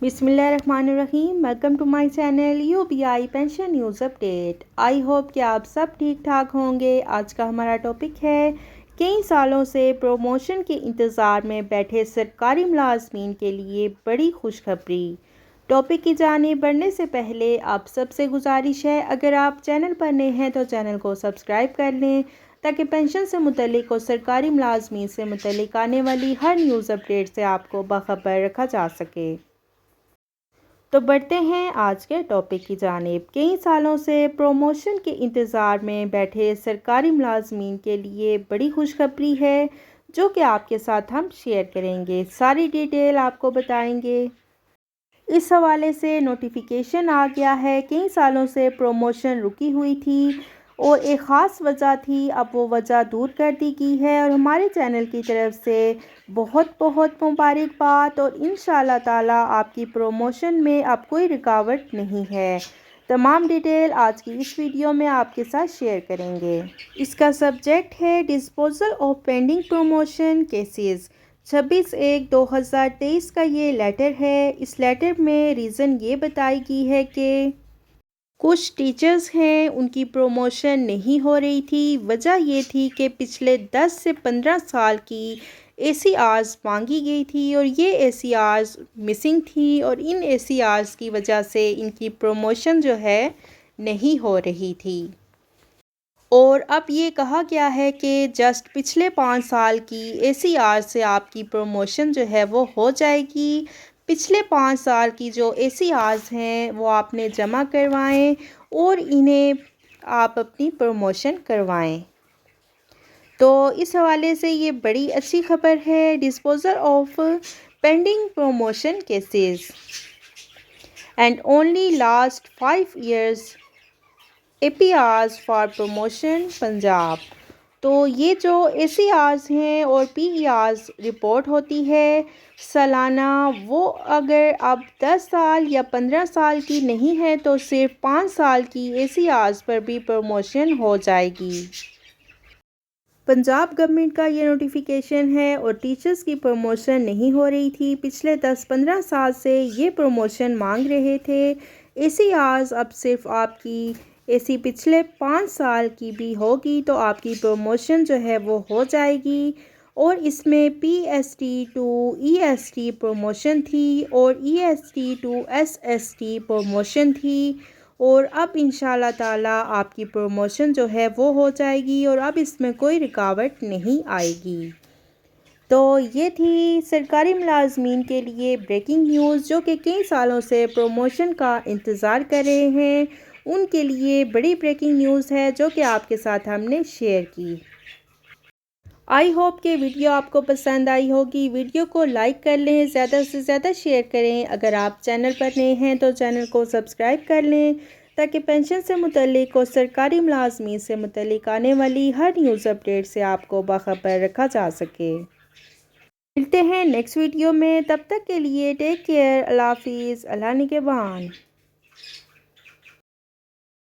بسم اللہ الرحمن الرحیم۔ Welcome to my channel UBI pension news update. I hope کہ آپ سب ٹھیک ٹھاک ہوں گے۔ آج کا ہمارا ٹاپک ہے کئی سالوں سے پروموشن کے انتظار میں بیٹھے سرکاری ملازمین کے لیے بڑی خوشخبری۔ ٹاپک کی جانب بڑھنے سے پہلے آپ سب سے گزارش ہے، اگر آپ چینل پر نئے ہیں تو چینل کو سبسکرائب کر لیں تاکہ پینشن سے متعلق اور سرکاری ملازمین سے متعلق آنے والی ہر نیوز اپڈیٹ سے آپ کو باخبر رکھا جا سکے۔ تو بڑھتے ہیں آج کے ٹاپک کی جانب۔ کئی سالوں سے پروموشن کے انتظار میں بیٹھے سرکاری ملازمین کے لیے بڑی خوشخبری ہے، جو کہ آپ کے ساتھ ہم شیئر کریں گے۔ ساری ڈیٹیل آپ کو بتائیں گے۔ اس حوالے سے نوٹیفیکیشن آ گیا ہے۔ کئی سالوں سے پروموشن رکی ہوئی تھی اور ایک خاص وجہ تھی، اب وہ وجہ دور کر دی گئی ہے اور ہمارے چینل کی طرف سے بہت بہت مبارکباد، اور انشاءاللہ تعالی آپ کی پروموشن میں اب کوئی رکاوٹ نہیں ہے۔ تمام ڈیٹیل آج کی اس ویڈیو میں آپ کے ساتھ شیئر کریں گے۔ اس کا سبجیکٹ ہے disposal of pending promotion cases. 26/1/2023 کا یہ لیٹر ہے۔ اس لیٹر میں ریزن یہ بتائی گئی ہے کہ کچھ ٹیچرز ہیں، ان کی پروموشن نہیں ہو رہی تھی۔ وجہ یہ تھی کہ پچھلے 10 سے 15 سال کی ACRs مانگی گئی تھی اور یہ ACRs مسنگ تھی، اور ان ACRs کی وجہ سے ان کی پروموشن جو ہے نہیں ہو رہی تھی۔ اور اب یہ کہا گیا ہے کہ جسٹ پچھلے 5 سال کی ACR سے آپ کی پروموشن جو ہے وہ ہو جائے گی۔ پچھلے 5 سال کی جو ACRs ہیں وہ آپ نے جمع کروائیں اور انہیں آپ اپنی پروموشن کروائیں۔ تو اس حوالے سے یہ بڑی اچھی خبر ہے۔ Disposal of pending promotion cases and only last 5 years APRs for promotion Punjab. تو یہ جو ACRs ہیں اور PERs رپورٹ ہوتی ہے سالانہ، وہ اگر اب 10 سال یا 15 سال کی نہیں ہے تو صرف 5 سال کی ACRs پر بھی پروموشن ہو جائے گی۔ پنجاب گورنمنٹ کا یہ نوٹیفیکیشن ہے اور ٹیچرز کی پروموشن نہیں ہو رہی تھی۔ پچھلے 10-15 سال سے یہ پروموشن مانگ رہے تھے۔ ACRs اب صرف آپ کی AC پچھلے 5 سال کی بھی ہوگی تو آپ کی پروموشن جو ہے وہ ہو جائے گی۔ اور اس میں PST to EST پروموشن تھی اور EST to SST پروموشن تھی، اور اب انشاءاللہ تعالی آپ کی پروموشن جو ہے وہ ہو جائے گی اور اب اس میں کوئی رکاوٹ نہیں آئے گی۔ تو یہ تھی سرکاری ملازمین کے لیے بریکنگ نیوز، جو کہ کئی سالوں سے پروموشن کا انتظار کر رہے ہیں۔ ان کے لیے بڑی بریکنگ نیوز ہے جو کہ آپ کے ساتھ ہم نے شیئر کی۔ آئی ہوپ کہ ویڈیو آپ کو پسند آئی ہوگی۔ ویڈیو کو لائک کر لیں، زیادہ سے زیادہ شیئر کریں۔ اگر آپ چینل پر نئے ہیں تو چینل کو سبسکرائب کر لیں تاکہ پینشن سے متعلق اور سرکاری ملازمین سے متعلق آنے والی ہر نیوز اپڈیٹ سے آپ کو باخبر رکھا جا سکے۔ ملتے ہیں نیکسٹ ویڈیو میں، تب تک کے لیے ٹیک کیئر۔ اللہ حافظ، اللہ نگہبان۔